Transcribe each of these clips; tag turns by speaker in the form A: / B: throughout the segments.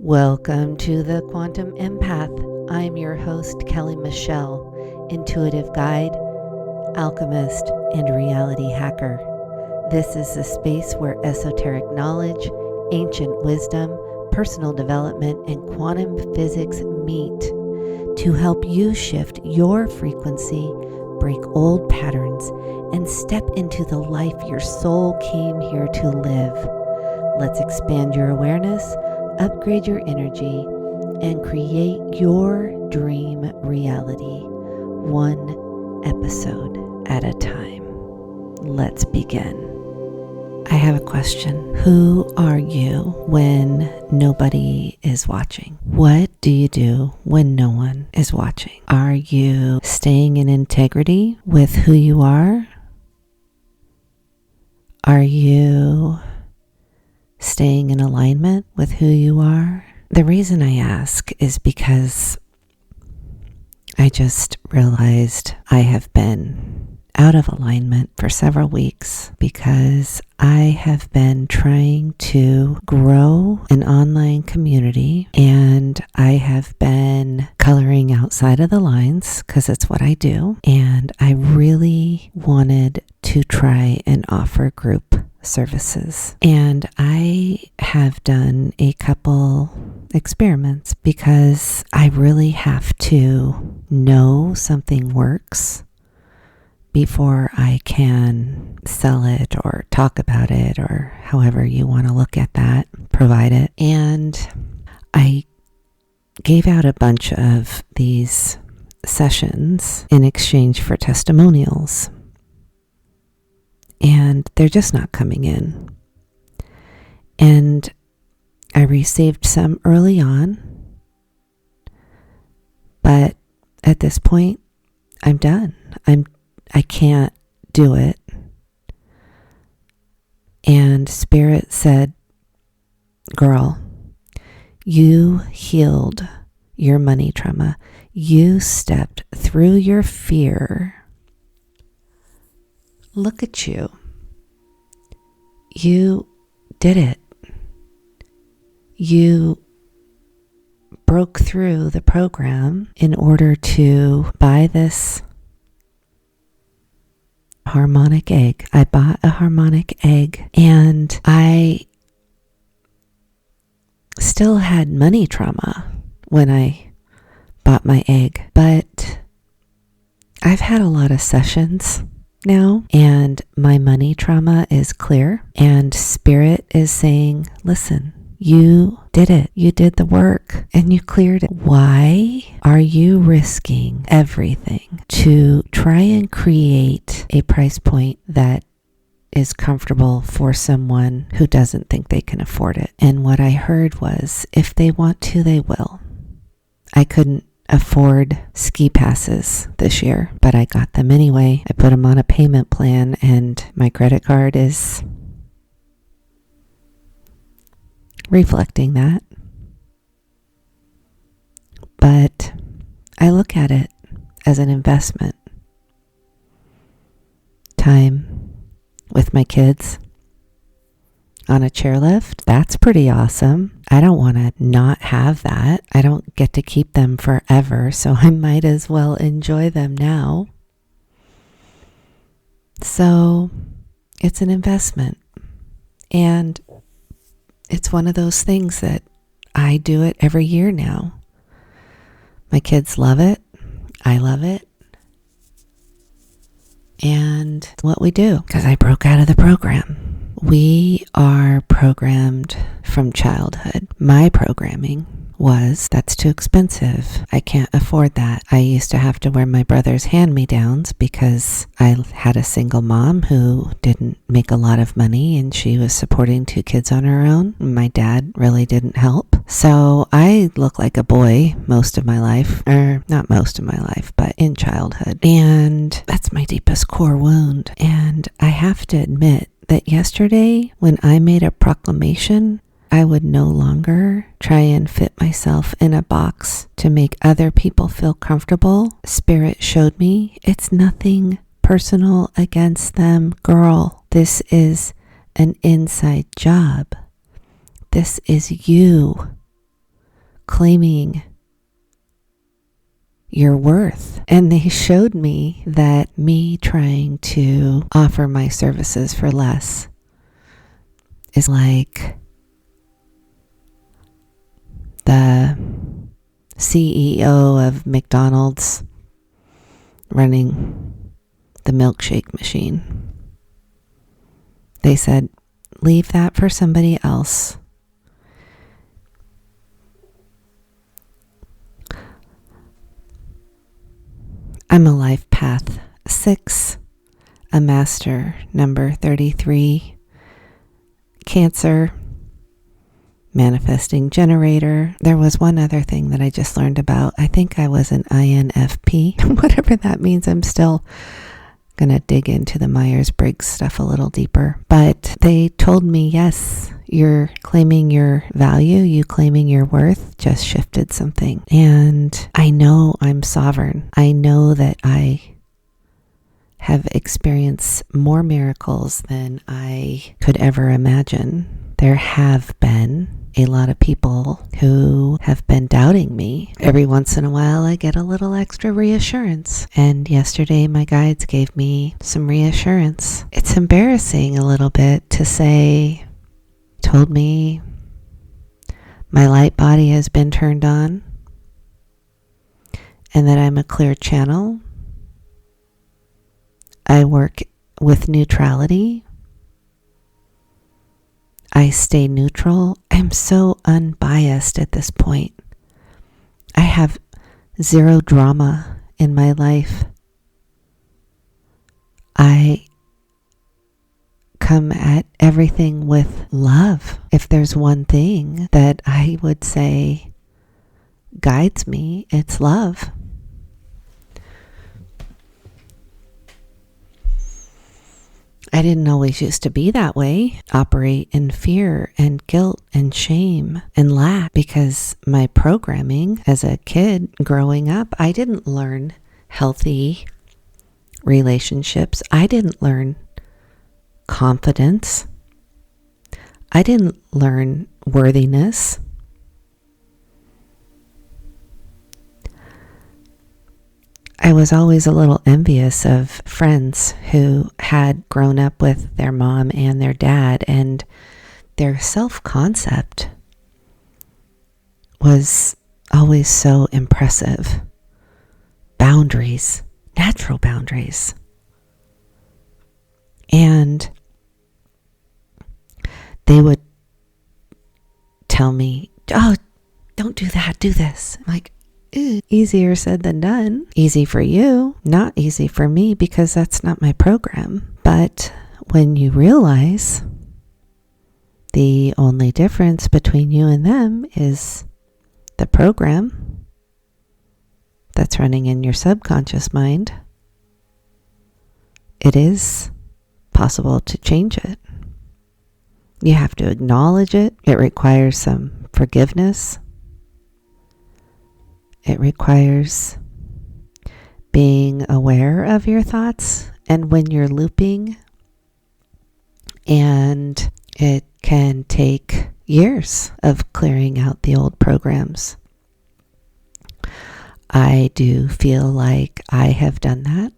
A: Welcome to the Quantum Empath. I'm your host, Kelly Michelle, intuitive guide, alchemist, and reality hacker. This is a space where esoteric knowledge, ancient wisdom, personal development, and quantum physics meet to help you shift your frequency, break old patterns, and step into the life your soul came here to live. Let's expand your awareness, upgrade your energy, and create your dream reality, one episode at a time. Let's begin. I have a question. Who are you when nobody is watching? What do you do when no one is watching? Are you staying in integrity with who you are? Are you staying in alignment with who you are? The reason I ask is because I just realized I have been out of alignment for several weeks because I have been trying to grow an online community, and I have been coloring outside of the lines because it's what I do, and I really wanted to try and offer group services. And I have done a couple experiments because I really have to know something works before I can sell it or talk about it, or however you want to look at that, provide it. And I gave out a bunch of these sessions in exchange for testimonials, and they're just not coming in. And I received some early on, but at this point, I'm done. I can't do it. And Spirit said, girl, you healed your money trauma. You stepped through your fear. Look at you. You did it. You broke through the program in order to buy this harmonic egg. I bought a harmonic egg, and I still had money trauma when I bought my egg, but I've had a lot of sessions now, and my money trauma is clear, and Spirit is saying, listen, you did it. You did the work and you cleared it. Why are you risking everything to try and create a price point that is comfortable for someone who doesn't think they can afford it? And what I heard was, if they want to, they will. I couldn't afford ski passes this year, but I got them anyway. I put them on a payment plan, and my credit card is reflecting that. But I look at it as an investment. Time with my kids on a chairlift, that's pretty awesome. I don't want to not have that. I don't get to keep them forever, so I might as well enjoy them now. So it's an investment. And it's one of those things that I do it every year now. My kids love it. I love it. And what we do, because I broke out of the program. We are programmed from childhood. My programming was, that's too expensive. I can't afford that. I used to have to wear my brother's hand-me-downs because I had a single mom who didn't make a lot of money, and she was supporting 2 kids on her own. My dad really didn't help. So I look like a boy most of my life, or not most of my life, but in childhood. And that's my deepest core wound. And I have to admit that yesterday, when I made a proclamation, I would no longer try and fit myself in a box to make other people feel comfortable. Spirit showed me it's nothing personal against them, girl. This is an inside job. This is you. claiming your worth. And they showed me that me trying to offer my services for less is like the CEO of McDonald's running the milkshake machine. They said, leave that for somebody else. I'm a life path 6, a master number 33, Cancer, manifesting generator. There was one other thing that I just learned about. I think I was an INFP, whatever that means. I'm still going to dig into the Myers-Briggs stuff a little deeper. But they told me, yes, you're claiming your value, you claiming your worth just shifted something. And I know I'm sovereign. I know that I have experienced more miracles than I could ever imagine. There have been a lot of people who have been doubting me. Every once in a while, I get a little extra reassurance. And yesterday, my guides gave me some reassurance. It's embarrassing a little bit to say, told me my light body has been turned on and that I'm a clear channel. I work with neutrality. I stay neutral. I'm so unbiased at this point. I have zero drama in my life. I come at everything with love. If there's one thing that I would say guides me, it's love. I didn't always used to be that way, operate in fear and guilt and shame and lack, because my programming as a kid growing up, I didn't learn healthy relationships. I didn't learn confidence. I didn't learn worthiness. I was always a little envious of friends who had grown up with their mom and their dad, and their self-concept was always so impressive. Boundaries, natural boundaries. And they would tell me, oh, don't do that, do this. I'm like, easier said than done. Easy for you, not easy for me, because that's not my program. But when you realize the only difference between you and them is the program that's running in your subconscious mind, it is possible to change it. You have to acknowledge it. It requires some forgiveness. It requires being aware of your thoughts and when you're looping, and it can take years of clearing out the old programs. I do feel like I have done that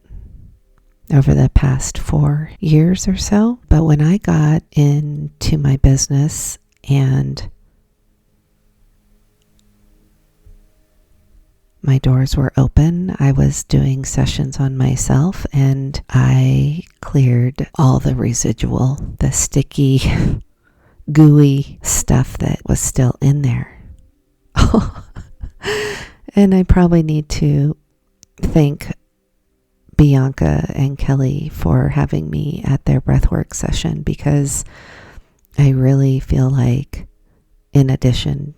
A: over the past 4 years or so. But when I got into my business and my doors were open, I was doing sessions on myself, and I cleared all the residual, the sticky, gooey stuff that was still in there. And I probably need to thank Bianca and Kelly for having me at their breathwork session, because I really feel like, in addition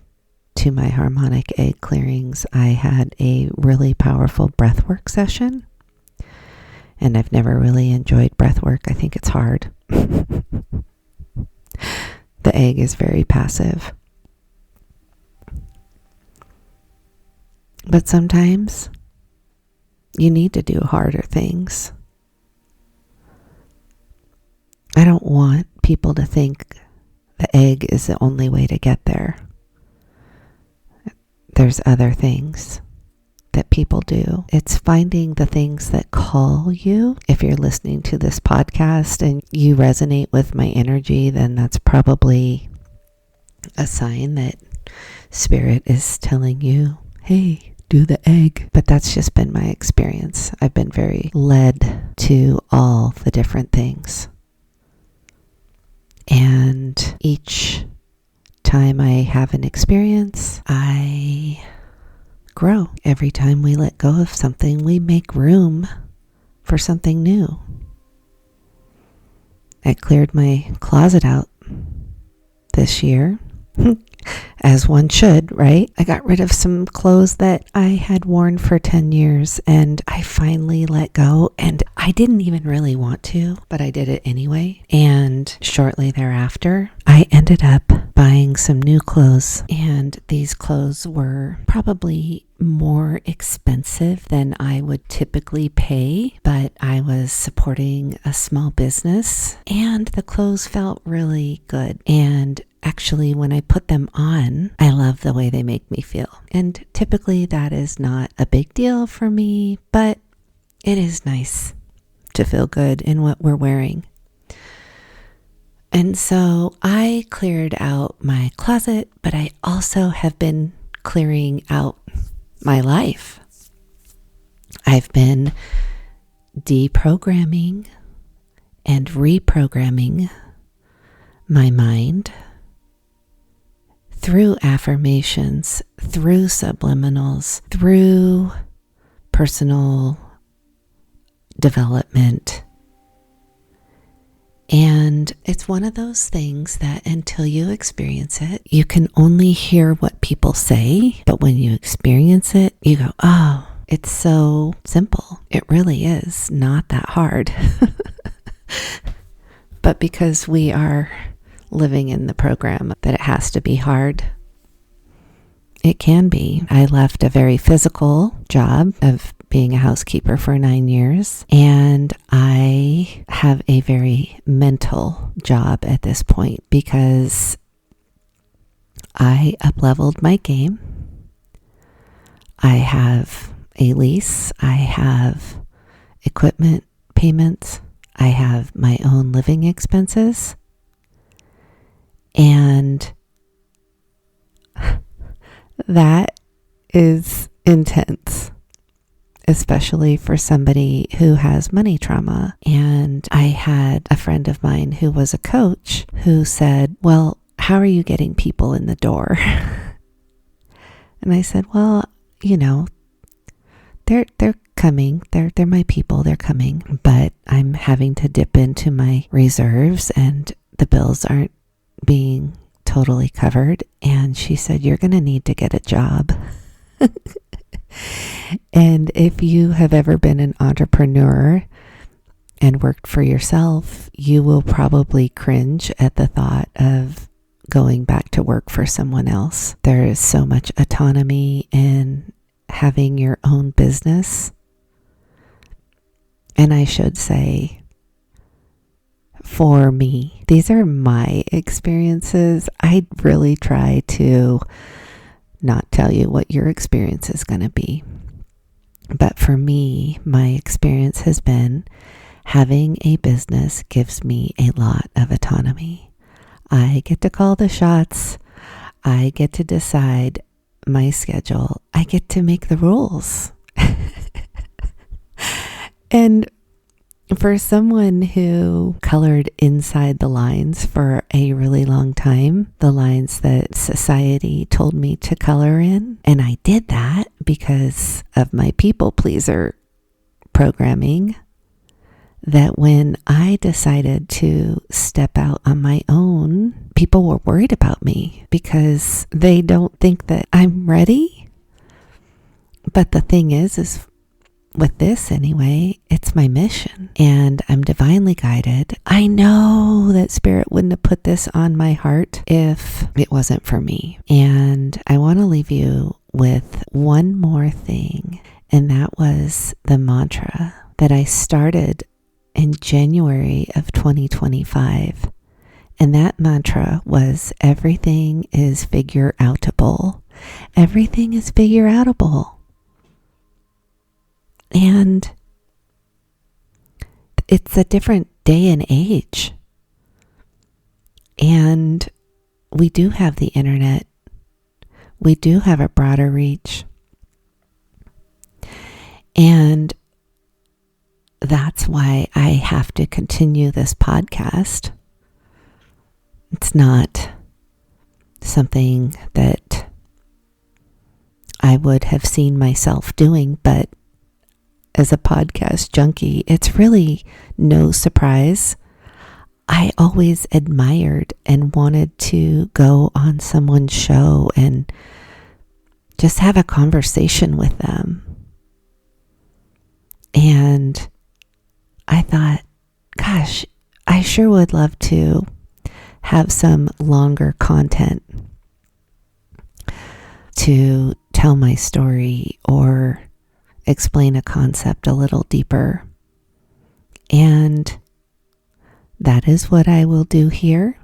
A: to my harmonic egg clearings, I had a really powerful breathwork session. And I've never really enjoyed breathwork. I think it's hard. The egg is very passive. But sometimes you need to do harder things. I don't want people to think the egg is the only way to get there. there's other things that people do. It's finding the things that call you. If you're listening to this podcast and you resonate with my energy, then that's probably a sign that Spirit is telling you, hey, do the egg. But that's just been my experience. I've been very led to all the different things. And each time I have an experience, I grow. Every time we let go of something, we make room for something new. I cleared my closet out this year, as one should, right? I got rid of some clothes that I had worn for 10 years and I finally let go, and I didn't even really want to, but I did it anyway. And shortly thereafter, I ended up buying some new clothes, and these clothes were probably more expensive than I would typically pay, but I was supporting a small business and the clothes felt really good. And actually, when I put them on, I love the way they make me feel. And typically that is not a big deal for me, but it is nice to feel good in what we're wearing. And so I cleared out my closet, but I also have been clearing out my life. I've been deprogramming and reprogramming my mind through affirmations, through subliminals, through personal development. And it's one of those things that until you experience it, you can only hear what people say. But when you experience it, you go, oh, it's so simple. It really is not that hard. But because we are living in the program that it has to be hard, it can be. I left a very physical job of being a housekeeper for 9 years, and I have a very mental job at this point because I up-leveled my game. I have a lease. I have equipment payments. I have my own living expenses. And that is intense, especially for somebody who has money trauma. And I had a friend of mine who was a coach who said, well, how are you getting people in the door? And I said, well, you know, they're coming. They're my people. They're coming. But I'm having to dip into my reserves and the bills aren't being totally covered. And she said, you're going to need to get a job. And if you have ever been an entrepreneur and worked for yourself, you will probably cringe at the thought of going back to work for someone else. There is so much autonomy in having your own business. And I should say, for me, these are my experiences. I really try to not tell you what your experience is going to be. But for me, my experience has been having a business gives me a lot of autonomy. I get to call the shots. I get to decide my schedule. I get to make the rules. And for someone who colored inside the lines for a really long time, the lines that society told me to color in, and I did that because of my people pleaser programming, that when I decided to step out on my own, people were worried about me because they don't think that I'm ready. But the thing is with this anyway, it's my mission and I'm divinely guided. I know that Spirit wouldn't have put this on my heart if it wasn't for me. And I want to leave you with one more thing, and that was the mantra that I started in January of 2025. And that mantra was, everything is figure outable. Everything is figure outable. And it's a different day and age. And we do have the internet. We do have a broader reach. And that's why I have to continue this podcast. It's not something that I would have seen myself doing, but as a podcast junkie, it's really no surprise. I always admired and wanted to go on someone's show and just have a conversation with them. And I thought, gosh, I sure would love to have some longer content to tell my story or explain a concept a little deeper. And that is what I will do here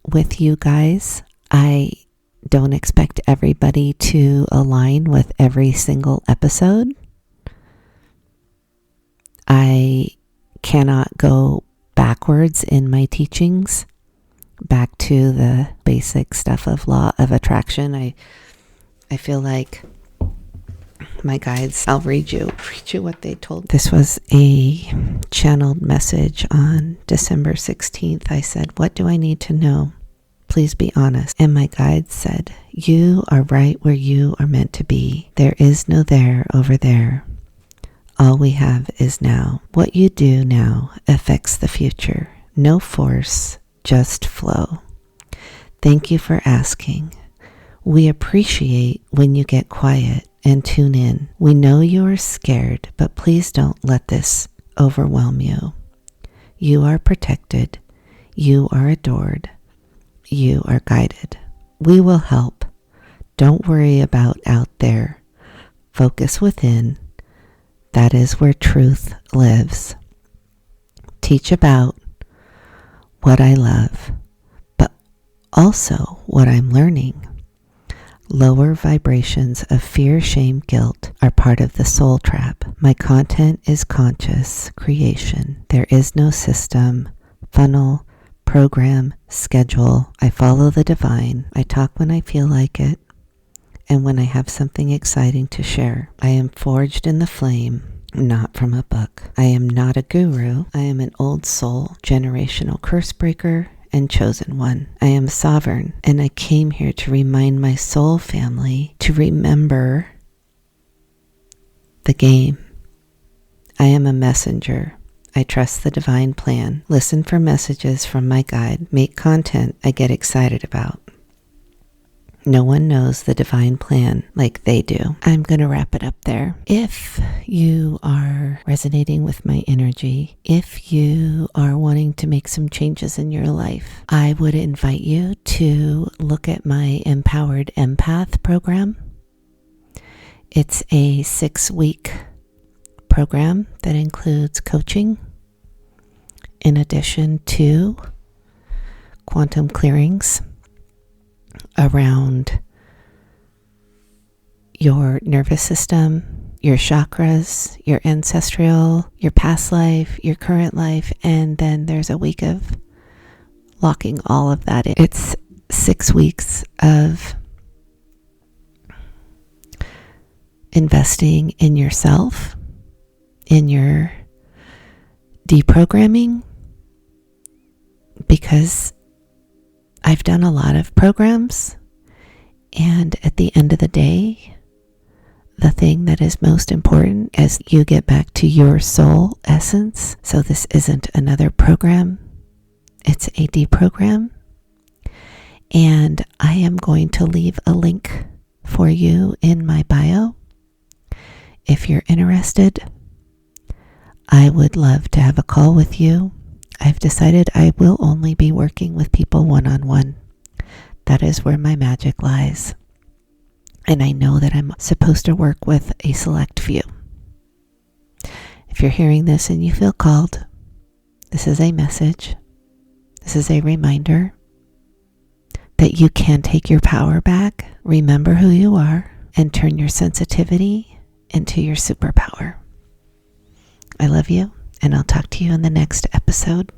A: with you guys. I don't expect everybody to align with every single episode. I cannot go backwards in my teachings, back to the basic stuff of law of attraction. I feel like my guides, I'll read you what they told. This was a channeled message on December 16th. I said, "What do I need to know? Please be honest." And my guides said, "You are right where you are meant to be. There is no there over there. All we have is now. What you do now affects the future. No force, just flow. Thank you for asking. We appreciate when you get quiet and tune in. We know you are scared, but please don't let this overwhelm you. You are protected. You are adored. You are guided. We will help. Don't worry about out there. Focus within. That is where truth lives. Teach about what I love, but also what I'm learning. Lower vibrations of fear, shame, guilt are part of the soul trap. My content is conscious creation. There is no system, funnel, program, schedule. I follow the divine. I talk when I feel like it and when I have something exciting to share. I am forged in the flame, not from a book. I am not a guru. I am an old soul, generational curse breaker, and chosen one. I am sovereign, and I came here to remind my soul family to remember the game. I am a messenger. I trust the divine plan. Listen for messages from my guide. Make content I get excited about. No one knows the divine plan like they do. I'm going to wrap it up there. If you are resonating with my energy, if you are wanting to make some changes in your life, I would invite you to look at my Empowered Empath program. It's a 6-week program that includes coaching in addition to quantum clearings around your nervous system, your chakras, your ancestral, your past life, your current life, and then there's a week of locking all of that in. It's 6 weeks of investing in yourself, in your deprogramming, because I've done a lot of programs, and at the end of the day, the thing that is most important is you get back to your soul essence. So this isn't another program, it's a deprogram. And I am going to leave a link for you in my bio. If you're interested, I would love to have a call with you. I've decided I will only be working with people one-on-one. That is where my magic lies. And I know that I'm supposed to work with a select few. If you're hearing this and you feel called, this is a message. This is a reminder that you can take your power back, remember who you are, and turn your sensitivity into your superpower. I love you, and I'll talk to you in the next episode.